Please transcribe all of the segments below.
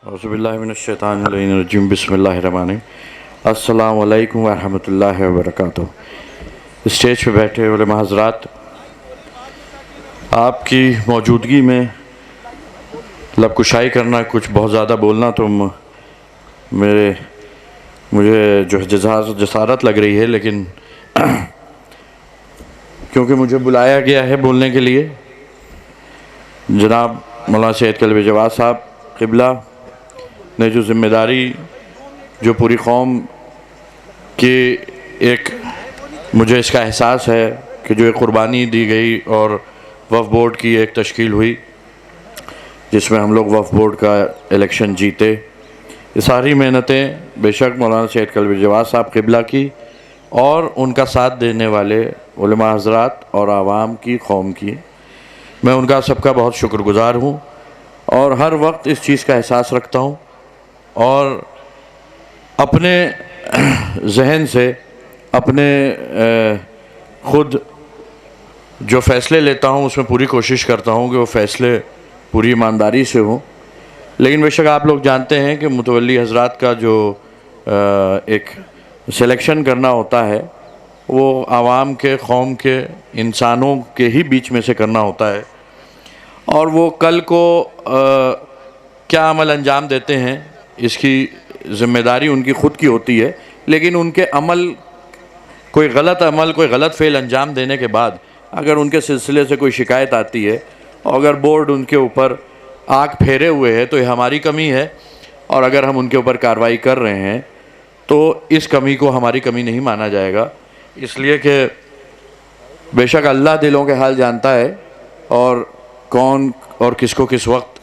اعوذ من الشیطان الرجیم بسم اللہ الرحمن الرحیم۔ السلام علیکم ورحمۃ اللہ وبرکاتہ۔ اسٹیج پہ بیٹھے علماء حضرات، آپ کی موجودگی میں لب کشائی کرنا، کچھ بہت زیادہ بولنا تو مجھے جو جسارت لگ رہی ہے، لیکن کیونکہ مجھے بلایا گیا ہے بولنے کے لیے، جناب مولانا سید کلب جواد صاحب قبلہ نے جو ذمہ داری جو پوری قوم کی ایک مجھے اس کا احساس ہے کہ جو ایک قربانی دی گئی اور وقف بورڈ کی ایک تشکیل ہوئی جس میں ہم لوگ وقف بورڈ کا الیکشن جیتے، یہ ساری محنتیں بے شک مولانا سید کلب جواد صاحب قبلہ کی اور ان کا ساتھ دینے والے علماء حضرات اور عوام کی، قوم کی، میں ان کا سب کا بہت شکر گزار ہوں اور ہر وقت اس چیز کا احساس رکھتا ہوں اور اپنے ذہن سے اپنے خود جو فیصلے لیتا ہوں اس میں پوری کوشش کرتا ہوں کہ وہ فیصلے پوری ایمانداری سے ہوں، لیکن بے شک آپ لوگ جانتے ہیں کہ متولی حضرات کا جو ایک سلیکشن کرنا ہوتا ہے وہ عوام کے، قوم کے، انسانوں کے ہی بیچ میں سے کرنا ہوتا ہے، اور وہ کل کو کیا عمل انجام دیتے ہیں اس کی ذمہ داری ان کی خود کی ہوتی ہے، لیکن ان کے عمل، کوئی غلط عمل، کوئی غلط فعل انجام دینے کے بعد اگر ان کے سلسلے سے کوئی شکایت آتی ہے اور اگر بورڈ ان کے اوپر آنکھ پھیرے ہوئے ہے تو یہ ہماری کمی ہے، اور اگر ہم ان کے اوپر کارروائی کر رہے ہیں تو اس کمی کو ہماری کمی نہیں مانا جائے گا، اس لیے کہ بے شک اللہ دلوں کے حال جانتا ہے اور کون اور کس کو کس وقت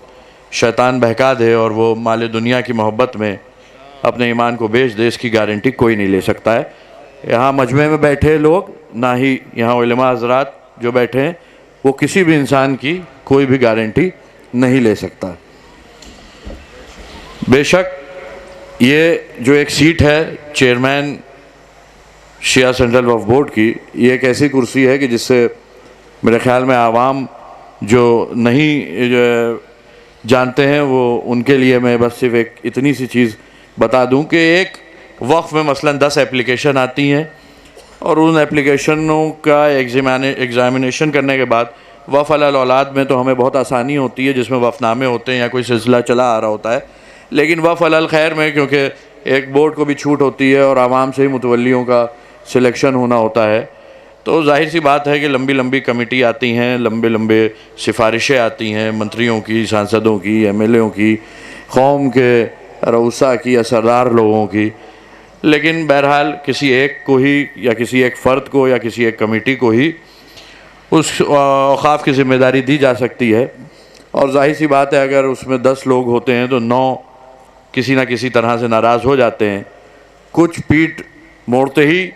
شیطان بہکا دے اور وہ مال دنیا کی محبت میں اپنے ایمان کو بیچ دے، اس کی گارنٹی کوئی نہیں لے سکتا ہے۔ یہاں مجمع میں بیٹھے لوگ، نہ ہی یہاں علماء حضرات جو بیٹھے ہیں، وہ کسی بھی انسان کی کوئی بھی گارنٹی نہیں لے سکتا۔ بے شک یہ جو ایک سیٹ ہے چیئرمین شیعہ سینٹرل وقف بورڈ کی، یہ ایک ایسی کرسی ہے کہ جس سے میرے خیال میں عوام جو نہیں جانتے ہیں وہ ان کے لیے میں بس صرف ایک اتنی سی چیز بتا دوں کہ ایک وقف میں مثلاً 10 اپلیکیشن آتی ہیں اور ان اپلیکیشنوں کا ایگزامینیشن کرنے کے بعد وقف علی الاولاد میں تو ہمیں بہت آسانی ہوتی ہے، جس میں وقف نامے ہوتے ہیں یا کوئی سلسلہ چلا آ رہا ہوتا ہے، لیکن وقف علی الخیر میں کیونکہ ایک بورڈ کو بھی چھوٹ ہوتی ہے اور عوام سے ہی متولیوں کا سلیکشن ہونا ہوتا ہے، تو ظاہر سی بات ہے کہ لمبی لمبی کمیٹی آتی ہیں، لمبے سفارشیں آتی ہیں منتریوں کی، سانسدوں کی، ایم ایل اےوں کی، قوم کے رؤساء کی یا سردار لوگوں کی، لیکن بہرحال کسی ایک کو ہی یا کسی ایک فرد کو یا کسی ایک کمیٹی کو ہی اس اوقاف کی ذمہ داری دی جا سکتی ہے، اور ظاہر سی بات ہے اگر اس میں 10 لوگ ہوتے ہیں تو 9 کسی نہ کسی طرح سے ناراض ہو جاتے ہیں، کچھ پیٹ موڑتے ہی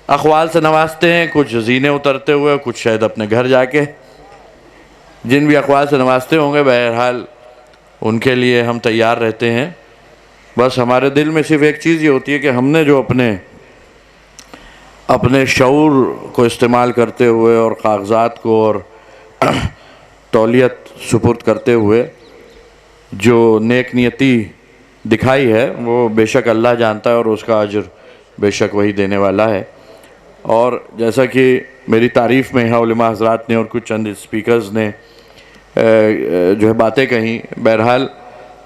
اقوال سے نوازتے ہیں، کچھ زینے اترتے ہوئے، کچھ شاید اپنے گھر جا کے، جن بھی اقوال سے نوازتے ہوں گے بہرحال ان کے لیے ہم تیار رہتے ہیں۔ بس ہمارے دل میں صرف ایک چیز یہ ہوتی ہے کہ ہم نے جو اپنے شعور کو استعمال کرتے ہوئے اور کاغذات کو اور تولیت سپرد کرتے ہوئے جو نیک نیتی دکھائی ہے وہ بے شک اللہ جانتا ہے اور اس کا اجر بے شک وہی دینے والا ہے، اور جیسا کہ میری تعریف میں یہاں علماء حضرات نے اور کچھ چند اسپیکرز نے جو ہے باتیں کہیں، بہرحال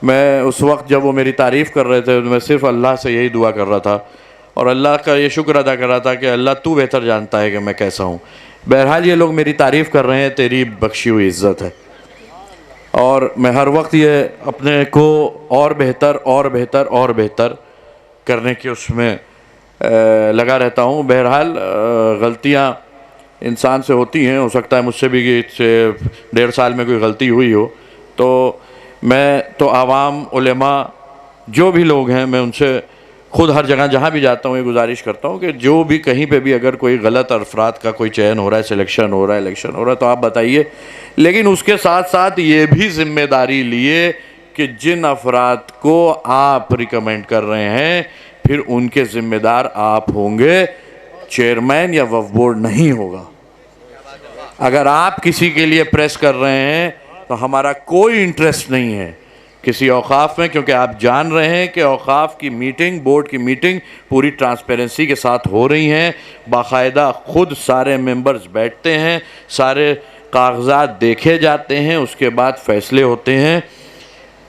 میں اس وقت جب وہ میری تعریف کر رہے تھے میں صرف اللہ سے یہی دعا کر رہا تھا اور اللہ کا یہ شکر ادا کر رہا تھا کہ اللہ تو بہتر جانتا ہے کہ میں کیسا ہوں۔ بہرحال یہ لوگ میری تعریف کر رہے ہیں، تیری بخشی ہوئی عزت ہے، اور میں ہر وقت یہ اپنے کو اور بہتر اور بہتر اور بہتر کرنے کی اس میں لگا رہتا ہوں۔ بہرحال غلطیاں انسان سے ہوتی ہیں، ہو سکتا ہے مجھ سے بھی 1.5 سال میں کوئی غلطی ہوئی ہو، تو میں تو عوام، علماء، جو بھی لوگ ہیں، میں ان سے خود ہر جگہ جہاں بھی جاتا ہوں یہ گزارش کرتا ہوں کہ جو بھی کہیں پہ بھی اگر کوئی غلط افراد کا کوئی چین ہو رہا ہے، سلیکشن ہو رہا ہے، الیکشن ہو رہا ہے تو آپ بتائیے، لیکن اس کے ساتھ ساتھ یہ بھی ذمہ داری لیے کہ جن افراد کو آپ ریکمینڈ کر رہے ہیں پھر ان کے ذمہ دار آپ ہوں گے، چیئرمین یا وقف بورڈ نہیں ہوگا۔ اگر آپ کسی کے لیے پریس کر رہے ہیں تو ہمارا کوئی انٹرسٹ نہیں ہے کسی اوقاف میں، کیونکہ آپ جان رہے ہیں کہ اوقاف کی میٹنگ، بورڈ کی میٹنگ پوری ٹرانسپیرنسی کے ساتھ ہو رہی ہیں، باقاعدہ خود سارے ممبرز بیٹھتے ہیں، سارے کاغذات دیکھے جاتے ہیں، اس کے بعد فیصلے ہوتے ہیں۔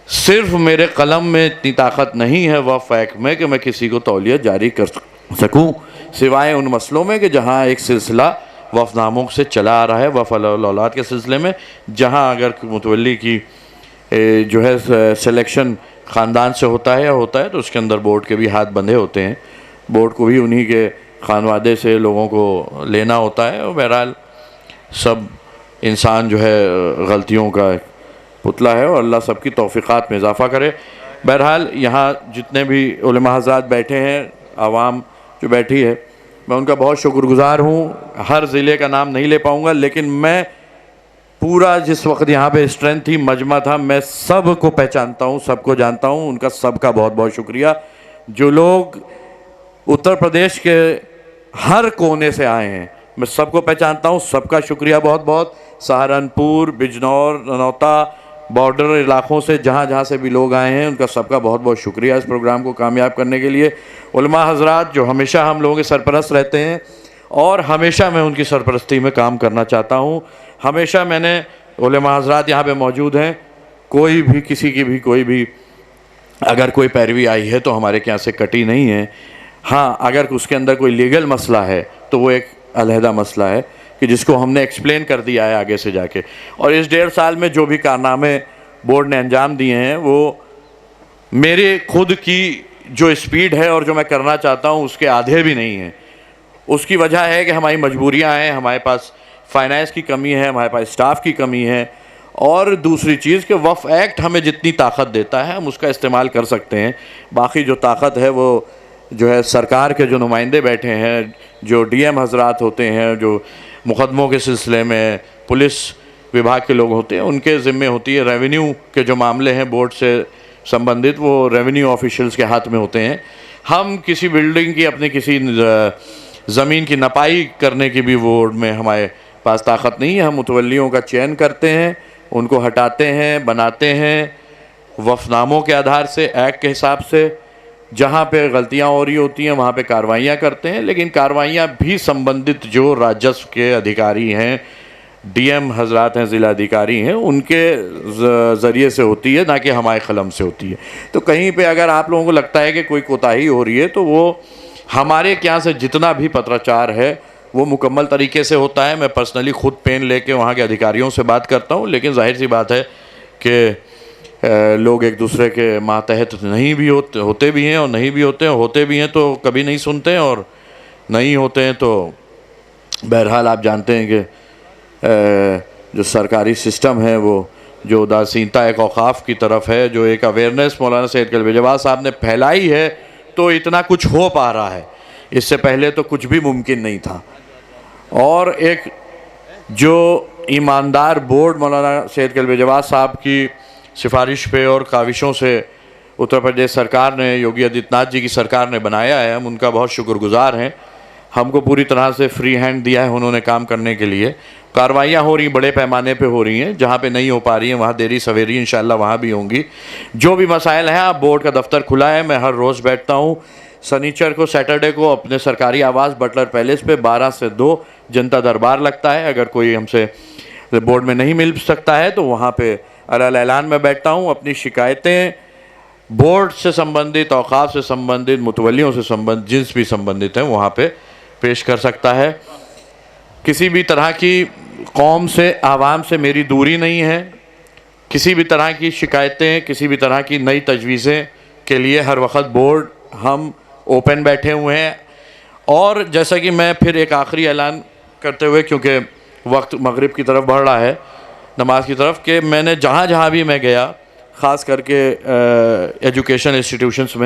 صرف میرے قلم میں اتنی طاقت نہیں ہے وقف ایکٹ میں کہ میں کسی کو تولیہ جاری کر سکوں، سوائے ان مسئلوں میں کہ جہاں ایک سلسلہ وقف ناموں سے چلا آ رہا ہے، وقف الاولاد کے سلسلے میں، جہاں اگر متولی کی جو ہے سلیکشن خاندان سے ہوتا ہے تو اس کے اندر بورڈ کے بھی ہاتھ بندھے ہوتے ہیں، بورڈ کو بھی انہی کے خانوادے سے لوگوں کو لینا ہوتا ہے، اور بہرحال سب انسان جو ہے غلطیوں کا پتلا ہے، اور اللہ سب کی توفیقات میں اضافہ کرے۔ بہرحال یہاں جتنے بھی علماء حضرات بیٹھے ہیں، عوام جو بیٹھی ہے، میں ان کا بہت شکر گزار ہوں۔ ہر ضلع کا نام نہیں لے پاؤں گا، لیکن میں پورا جس وقت یہاں پہ اسٹرینتھ تھی، مجمع تھا، میں سب کو پہچانتا ہوں، سب کو جانتا ہوں، ان کا سب کا بہت بہت شکریہ۔ جو لوگ اتر پردیش کے ہر کونے سے آئے ہیں، میں سب کو پہچانتا ہوں، سب کا شکریہ بہت بہت۔ سہارنپور، بجنور، ننوتا، بارڈر علاقوں سے جہاں جہاں سے بھی لوگ آئے ہیں، ان کا سب کا بہت بہت شکریہ اس پروگرام کو کامیاب کرنے کے لیے۔ علماء حضرات جو ہمیشہ ہم لوگوں کے سرپرست رہتے ہیں، اور ہمیشہ میں ان کی سرپرستی میں کام کرنا چاہتا ہوں، ہمیشہ میں نے علماء حضرات یہاں پہ موجود ہیں، کوئی بھی کسی کی بھی کوئی بھی اگر کوئی پیروی آئی ہے تو ہمارے یہاں سے کٹی نہیں ہے۔ ہاں، اگر اس کے اندر کوئی لیگل مسئلہ ہے تو وہ ایک علیحدہ مسئلہ ہے کہ جس کو ہم نے ایکسپلین کر دیا ہے آگے سے جا کے، اور اس 1.5 سال میں جو بھی کارنامے بورڈ نے انجام دیے ہیں وہ میرے خود کی جو اسپیڈ ہے اور جو میں کرنا چاہتا ہوں اس کے آدھے بھی نہیں ہیں۔ اس کی وجہ ہے کہ ہماری مجبوریاں ہیں، ہمارے پاس فائنانس کی کمی ہے، ہمارے پاس اسٹاف کی کمی ہے، اور دوسری چیز کہ وقف ایکٹ ہمیں جتنی طاقت دیتا ہے ہم اس کا استعمال کر سکتے ہیں، باقی جو طاقت ہے وہ جو ہے سرکار کے جو نمائندے بیٹھے ہیں، جو ڈی ایم حضرات ہوتے ہیں، جو مقدموں کے سلسلے میں پولیس وبھاگ کے لوگ ہوتے ہیں، ان کے ذمے ہوتی ہے۔ ریونیو کے جو معاملے ہیں بورڈ سے سمبندھت، وہ ریونیو آفیشلز کے ہاتھ میں ہوتے ہیں۔ ہم کسی بلڈنگ کی، اپنی کسی زمین کی نپائی کرنے کی بھی بورڈ میں ہمارے پاس طاقت نہیں ہے۔ ہم متولیوں کا چین کرتے ہیں، ان کو ہٹاتے ہیں، بناتے ہیں وقف ناموں کے آدھار سے، ایکٹ کے حساب سے۔ جہاں پہ غلطیاں ہو رہی ہوتی ہیں وہاں پہ کاروائیاں کرتے ہیں، لیکن کاروائیاں بھی سمبندھت جو راجسو کے ادھیکاری ہیں، ڈی ایم حضرات ہیں، ضلع ادھیکاری ہیں، ان کے ذریعے سے ہوتی ہے، نہ کہ ہمارے قلم سے ہوتی ہے۔ تو کہیں پہ اگر آپ لوگوں کو لگتا ہے کہ کوئی کوتاہی ہو رہی ہے تو وہ ہمارے یہاں سے جتنا بھی پتراچار ہے وہ مکمل طریقے سے ہوتا ہے۔ میں پرسنلی خود پین لے کے وہاں کے ادھیکاریوں سے بات کرتا ہوں، لیکن ظاہر سی بات ہے کہ لوگ ایک دوسرے کے ماتحت نہیں بھی ہوتے بھی ہیں اور نہیں بھی ہوتے بھی ہیں تو کبھی نہیں سنتے، اور نہیں ہوتے ہیں تو بہرحال آپ جانتے ہیں کہ جو سرکاری سسٹم ہے وہ جو اداسینتا ایک اوقاف کی طرف ہے، جو ایک اویئرنیس مولانا سید کلب جواز صاحب نے پھیلائی ہے، تو اتنا کچھ ہو پا رہا ہے۔ اس سے پہلے تو کچھ بھی ممکن نہیں تھا، اور ایک جو ایماندار بورڈ مولانا سید کلب جواز صاحب کی سفارش پہ اور کاوشوں سے اتر پردیش سرکار نے، یوگی آدتیہ ناتھ جی کی سرکار نے بنایا ہے، ہم ان کا بہت شکر گزار ہیں۔ ہم کو پوری طرح سے فری ہینڈ دیا ہے انہوں نے کام کرنے کے لیے۔ کاروائیاں ہو رہی ہیں، بڑے پیمانے پہ ہو رہی ہیں، جہاں پہ نہیں ہو پا رہی ہیں وہاں دیری سویری انشاءاللہ وہاں بھی ہوں گی۔ جو بھی مسائل ہیں، آپ بورڈ کا دفتر کھلا ہے، میں ہر روز بیٹھتا ہوں۔ سنیچر کو، سیٹرڈے کو اپنے سرکاری آواس بٹلر پیلیس پہ 12 سے 2 جنتا دربار لگتا ہے۔ اگر کوئی ہم سے بورڈ میں نہیں مل سکتا ہے تو وہاں پہ اعلان میں بیٹھتا ہوں، اپنی شکایتیں بورڈ سے سمبندھت، اوقاف سے سمبندھت، متولیوں سے سمبندھت، جنس بھی سمبندھت ہیں، وہاں پہ پیش کر سکتا ہے۔ کسی بھی طرح کی قوم سے، عوام سے میری دوری نہیں ہے۔ کسی بھی طرح کی شکایتیں، کسی بھی طرح کی نئی تجویزیں کے لیے ہر وقت بورڈ ہم اوپن بیٹھے ہوئے ہیں۔ اور جیسا کہ میں پھر ایک آخری اعلان کرتے ہوئے، کیونکہ وقت مغرب کی طرف بڑھ رہا ہے، نماز کی طرف، کہ میں نے جہاں بھی میں گیا، خاص کر کے ایجوکیشن انسٹیٹیوشنز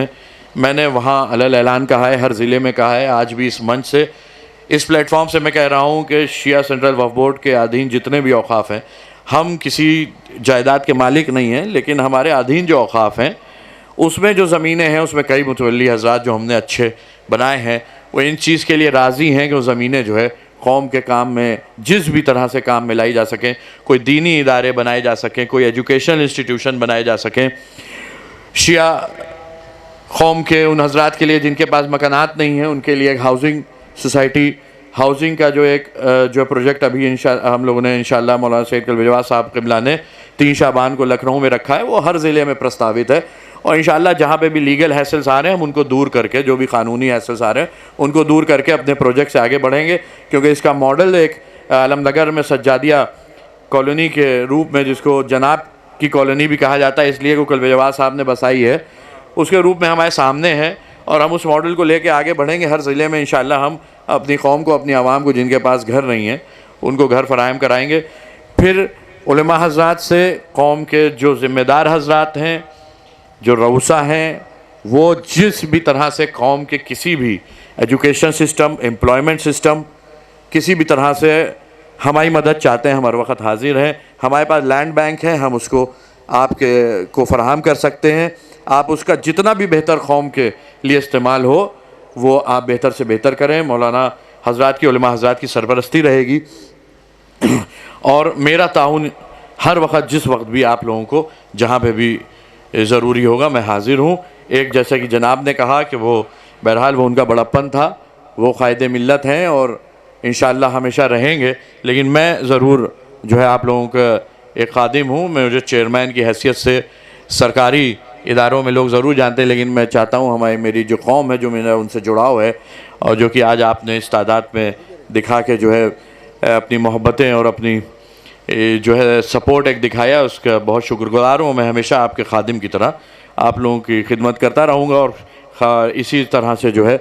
میں نے وہاں اعلان کہا ہے، ہر ضلع میں کہا ہے، آج بھی اس منچ سے، اس پلیٹ فارم سے میں کہہ رہا ہوں کہ شیعہ سینٹرل وقف بورڈ کے ادھین جتنے بھی اوقاف ہیں، ہم کسی جائیداد کے مالک نہیں ہیں، لیکن ہمارے ادھین جو اوقاف ہیں اس میں جو زمینیں ہیں، اس میں کئی متولی حضرات جو ہم نے اچھے بنائے ہیں، وہ ان چیز کے لیے راضی ہیں کہ وہ زمینیں جو ہے قوم کے کام میں جس بھی طرح سے کام میں لائی جا سکیں، کوئی دینی ادارے بنائے جا سکیں، کوئی ایجوکیشنل انسٹیٹیوشن بنائے جا سکیں، شیعہ قوم کے ان حضرات کے لیے جن کے پاس مکانات نہیں ہیں ان کے لیے ایک ہاؤسنگ سوسائٹی، ہاؤسنگ کا جو پروجیکٹ ابھی ہم لوگوں نے انشاءاللہ مولانا سید کلب جواد صاحب قبلہ نے 3 شعبان کو لکھنؤ میں رکھا ہے، وہ ہر ضلع میں پرستاوت ہے، اور انشاءاللہ جہاں پہ بھی لیگل ہیسلز آ رہے ہیں ہم ان کو دور کر کے، جو بھی قانونی ہیسلز آ رہے ہیں ان کو دور کر کے اپنے پروجیکٹ سے آگے بڑھیں گے، کیونکہ اس کا ماڈل ایک علم نگر میں سجادیہ کالونی کے روپ میں، جس کو جناب کی کالونی بھی کہا جاتا ہے اس لیے کہ کلب جواد صاحب نے بسائی ہے، اس کے روپ میں ہمارے سامنے ہے، اور ہم اس ماڈل کو لے کے آگے بڑھیں گے۔ ہر ضلع میں انشاءاللہ ہم اپنی قوم کو، اپنی عوام کو جن کے پاس گھر نہیں ہیں ان کو گھر فراہم کرائیں گے۔ پھر علماء حضرات سے قوم کے جو ذمہ دار حضرات ہیں، جو رؤسا ہیں، وہ جس بھی طرح سے قوم کے کسی بھی ایجوکیشن سسٹم، امپلائمنٹ سسٹم، کسی بھی طرح سے ہماری مدد چاہتے ہیں ہم ہر وقت حاضر ہیں۔ ہمارے پاس لینڈ بینک ہے، ہم اس کو آپ کو فراہم کر سکتے ہیں، آپ اس کا جتنا بھی بہتر قوم کے لیے استعمال ہو وہ آپ بہتر سے بہتر کریں۔ مولانا حضرات کی، علماء حضرات کی سرپرستی رہے گی، اور میرا تعاون ہر وقت جس وقت بھی آپ لوگوں کو جہاں پہ بھی ضروری ہوگا میں حاضر ہوں۔ ایک جیسا کہ جناب نے کہا کہ وہ بہرحال وہ ان کا بڑپن تھا، وہ قائد ملت ہیں اور انشاءاللہ ہمیشہ رہیں گے، لیکن میں ضرور جو ہے آپ لوگوں کا ایک خادم ہوں۔ میں مجھے چیئرمین کی حیثیت سے سرکاری اداروں میں لوگ ضرور جانتے ہیں، لیکن میں چاہتا ہوں میری جو قوم ہے، جو میرا ان سے جڑاؤ ہے، اور جو کہ آج آپ نے اس تعداد میں دکھا کے جو ہے اپنی محبتیں اور اپنی جو ہے سپورٹ ایک دکھایا، اس کا بہت شکر گزار ہوں۔ میں ہمیشہ آپ کے خادم کی طرح آپ لوگوں کی خدمت کرتا رہوں گا، اور اسی طرح سے جو ہے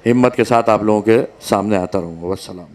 ہمت کے ساتھ آپ لوگوں کے سامنے آتا رہوں گا۔ والسلام۔